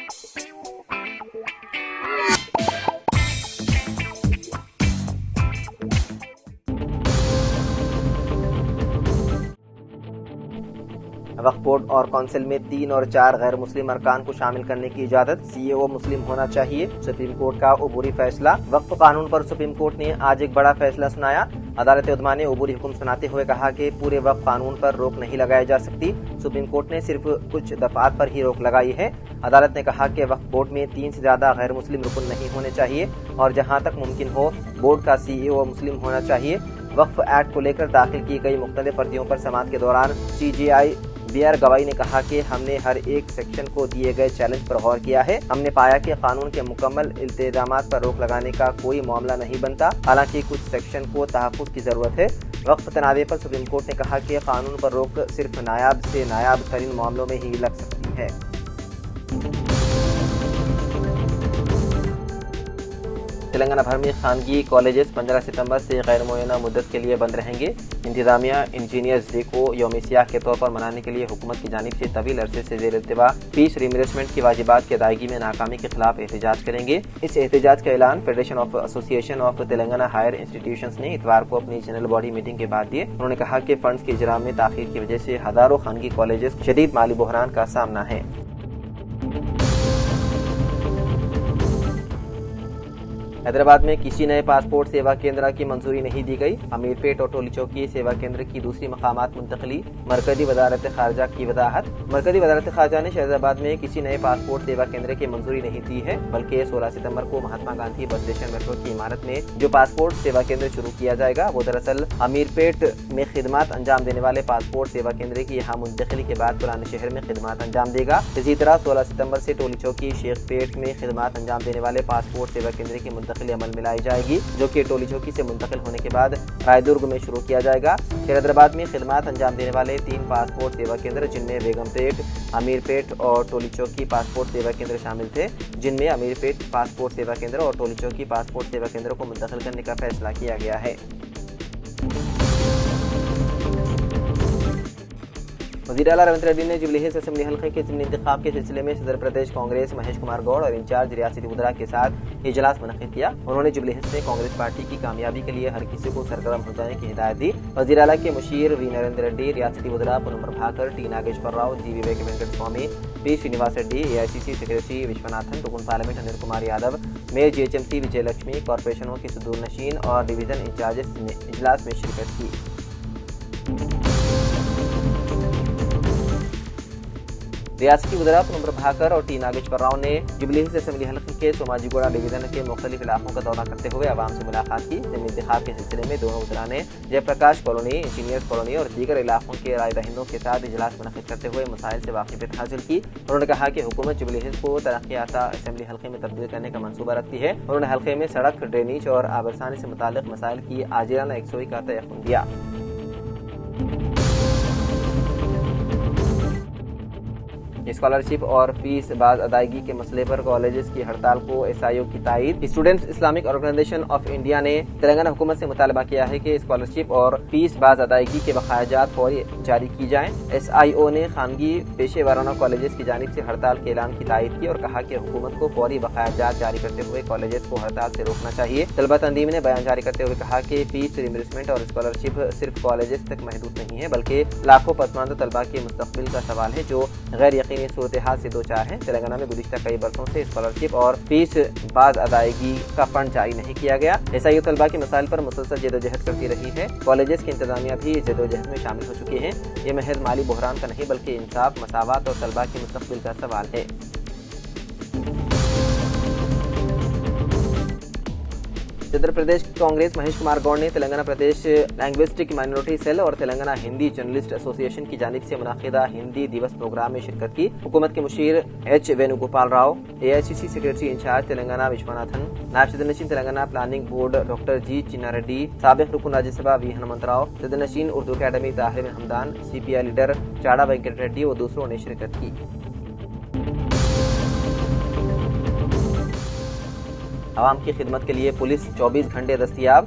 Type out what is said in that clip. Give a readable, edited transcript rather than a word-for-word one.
وقف بورڈ اور کونسل میں 3 اور 4 غیر مسلم ارکان کو شامل کرنے کی اجازت، سی اے او مسلم ہونا چاہیے، سپریم کورٹ کا عبوری فیصلہ۔ وقف قانون پر سپریم کورٹ نے آج ایک بڑا فیصلہ سنایا۔ عدالت عظمیٰ نے عبوری حکم سناتے ہوئے کہا کہ پورے وقف قانون پر روک نہیں لگائی جا سکتی، سپریم کورٹ نے صرف کچھ دفعات پر ہی روک لگائی ہے۔ عدالت نے کہا کہ وقف بورڈ میں 3 سے زیادہ غیر مسلم رکن نہیں ہونے چاہیے اور جہاں تک ممکن ہو بورڈ کا سی اے او مسلم ہونا چاہیے۔ وقف ایکٹ کو لے کر داخل کی گئی مختلف عرضیوں پر سماعت کے دوران سی جے آئی بی آر گوائی نے کہا کہ ہم نے ہر ایک سیکشن کو دیے گئے چیلنج پر غور کیا ہے۔ ہم نے پایا کہ قانون کے مکمل التزامات پر روک لگانے کا کوئی معاملہ نہیں بنتا، حالانکہ کچھ سیکشن کو تحفظ کی ضرورت ہے۔ وقف تنازع پر سپریم کورٹ نے کہا کہ قانون پر روک صرف نایاب سے نایاب ترین معاملوں میں ہی لگ سکتی ہے۔ تلنگانہ بھر میں خانگی کالجز 15 ستمبر سے غیر معینہ مدت کے لیے بند رہیں گے۔ انتظامیہ انجینئرز ڈے کو یوم سیاہ کے طور پر منانے کے لیے حکومت کی جانب سے طویل عرصے سے زیر التوا فیس ریمبرسمنٹ کی واجبات کی ادائیگی میں ناکامی کے خلاف احتجاج کریں گے۔ اس احتجاج کا اعلان فیڈریشن آف ایسوسی ایشن آف تلنگانہ ہائر انسٹیٹیوشنز نے اتوار کو اپنی جنرل باڈی میٹنگ کے بعد دیے۔ انہوں نے کہا کہ فنڈز کے اجرا میں تاخیر کی وجہ سے ہزاروں خانگی کالجز شدید مالی بحران کا سامنا ہے۔ حیدرآباد میں کسی نئے پاسپورٹ سیوا کیندر کی منظوری نہیں دی گئی۔ امیر پیٹ اور ٹولی چوکی سیوا کیندر کی دوسری مقامات منتقلی، مرکزی وزارت خارجہ کی وضاحت۔ مرکزی وزارت خارجہ نے شہزاد آباد میں کسی نئے پاسپورٹ سیوا کیندر کی منظوری نہیں دی ہے، بلکہ 16 ستمبر کو Mahatma Gandhi bus station metro کی عمارت میں جو پاسپورٹ سیوا کیندر شروع کیا جائے گا وہ دراصل امیر پیٹ میں خدمات انجام دینے والے پاسپورٹ سیوا کیندر کی یہاں منتقلی کے بعد پرانے شہر میں خدمات انجام دے گا۔ اسی طرح 16 ستمبر سے ٹولی چوکی شیخ پیٹ میں خدمات انجام دینے والے پاسپورٹ سیوا کیندر کی منتقلی عمل میں لائی جائے گی، جو کہ ٹولی چوکی سے منتقل ہونے کے بعد رائے درگ میں شروع کیا جائے گا۔ حیدرآباد میں خدمات انجام دینے والے 3 پاسپورٹ سیوا کیندر، جن میں بیگم پیٹ، امیر پیٹ اور ٹولی چوکی پاسپورٹ سیوا کیندر شامل تھے، جن میں امیر پیٹ پاسپورٹ سیوا کیندر اور ٹولی چوکی پاسپورٹ سیوا کیندر کو منتقل کرنے کا فیصلہ کیا گیا ہے۔ وزیر اعلیٰ ریونت ریڈی نے جوبلی ہلز اسمبلی حلقے کے ضمنی انتخاب کے سلسلے میں صدر پردیش کانگریس مہیش کمار گوڑ اور انچارج ریاستی وزراء کے ساتھ اجلاس منعقد کیا۔ انہوں نے جوبلی ہلز میں کانگریس پارٹی کی کامیابی کے لیے ہر کسی کو سرگرم ہو جانے کی ہدایت دی۔ وزیر اعلیٰ کے مشیر وی نریندر ریڈی، ریاستی وزراء Ponnam Prabhakar, T Nageshwar Rao, G Vivek Venkat Swamy, P Srinivas Reddy, A I C C secretary Vishwanathan, رکن parliament Anil Kumar Yadav, mayor G H M C Vijaya Lakshmi, کارپوریشنوں کے صدور نشین اور ڈویژن انچارجز نے اجلاس میں شرکت کی۔ ریاستی وزراء پونم پربھاکر اور ٹی ناگیشور راؤ نے جوبلی ہلز اسمبلی حلقے کے سوماجی گوڑا ڈویژن کے مختلف علاقوں کا دورہ کرتے ہوئے عوام سے ملاقات کی۔ ضمنی انتخاب کے سلسلے میں دونوں وزراء نے جے پرکاش کالونی، انجینئرز کالونی اور دیگر علاقوں کے رائے دہندوں کے ساتھ اجلاس منعقد کرتے ہوئے مسائل سے واقفیت حاصل کی۔ انہوں نے کہا کہ حکومت جوبلی ہلز کو ترقی یافتہ اسمبلی حلقے میں تبدیل کرنے کا منصوبہ رکھتی ہے۔ انہوں نے حلقے میں سڑک، ڈرینیج اور آبرسانی سے متعلق مسائل کی عاجلانہ یکسوئی کا تیقن دیا۔ اسکالرشپ اور فیس باز ادائیگی کے مسئلے پر کالجز کی ہڑتال کو ایس آئی او کی تائید۔ Students Islamic organisation of India نے تلنگانہ حکومت سے مطالبہ کیا ہے کہ اسکالرشپ اور فیس باز ادائیگی کے بقایا جات فوری جاری کی جائیں۔ ایس آئی او نے خانگی پیشے وارانہ کالجز کی جانب سے ہڑتال کے اعلان کی تائید کی اور کہا کہ حکومت کو فوری بقایا جات جاری کرتے ہوئے کالجز کو ہڑتال سے روکنا چاہیے۔ طلبہ تنظیم نے بیان جاری کرتے ہوئے کہا کہ فیس ریمبرسمنٹ اور اسکالرشپ صرف کالجز تک محدود نہیں ہے، بلکہ لاکھوں پسماندہ طلبہ کے مستقبل کا سوال ہے جو غیر یقینی صورتحال سے دوچار ہیں۔ تلنگانہ میں گزشتہ کئی برسوں سے اسکالرشپ اور فیس باز ادائیگی کا فنڈ جاری نہیں کیا گیا۔ ایس آئی او طلبہ کے مسائل پر مسلسل جدوجہد کرتی رہی ہے۔ کالجز کی انتظامیہ بھی جدوجہد میں شامل ہو چکے ہیں۔ یہ محض مالی بحران کا نہیں بلکہ انصاف، مساوات اور طلبہ کے مستقبل کا سوال ہے۔ صدر پردیش کانگریس مہیش کمار گوڑ نے Telangana Pradesh linguistic minority cell اور تلنگانہ ہندی جرنلسٹ ایسوسی ایشن کی جانب سے منعقدہ ہندی دیوس پروگرام میں شرکت کی۔ حکومت کے مشیر H Venu Gopal Rao, a I C C secretary incharge Telangana وشوناتھن، نائب صدر نشین تلنگانہ پلاننگ بورڈ ڈاکٹر جی چنا ریڈی، سابق رکن راجیہ سبھا وی ہنمنت راؤ، صدر نشین اردو اکیڈمی طاہر بن حمدان، سی پی آئی لیڈر چاڑا وینکٹ ریڈی اور دوسروں نے شرکت کی۔ عوام کی خدمت کے لیے پولیس 24 گھنٹے دستیاب۔